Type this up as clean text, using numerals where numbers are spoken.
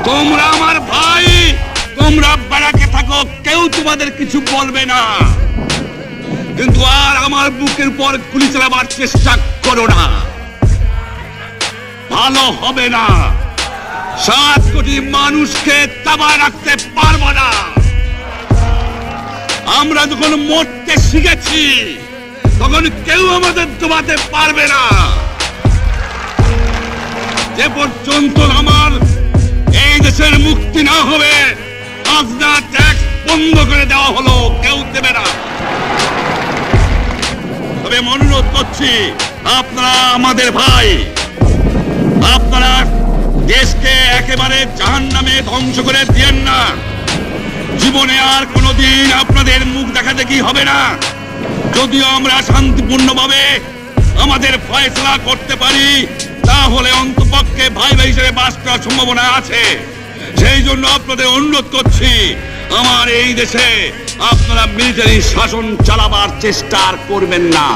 তোমরা আমার ভাই, তোমরা বাড়াকে থাকো, কেউ তোমাদের কিছু বলবে না, কিন্তু আর আমার বুকের উপর গুলি চালাবার চেষ্টা করো না, ভালো হবে না। 7 কোটি মানুষকে তাবায় রাখতে পারবো না। আমরা যখন মরতে শিখেছি তখন কেউ আমাদের দবাতে পারবে না। যে পর্যন্ত আমার এই দেশের মুক্তি না হবে, খাজনা ট্যাক্স বন্ধ করে দেওয়া হলো, কেউ দেবে না। তবে অনুরোধ করছি, আপনারা আমাদের ভাই, আপনারা দেশকে একেবারে জাহান্নামে ধ্বংস করে দিয়েন না। জীবনে আর কোনোদিন আপনাদের মুখ দেখা দেখি হবে না। যদিও আমরা শান্তিপূর্ণভাবে আমাদের ফয়সলা করতে পারি, তাহলে অন্তপক্ষে ভাই ভাই হিসেবে বাস করার সম্ভাবনা আছে। সেই জন্য আপনাদের অনুরোধ করছি, আমার এই দেশে আপনারা মিলিটারি শাসন চালাবার চেষ্টা করবেন না।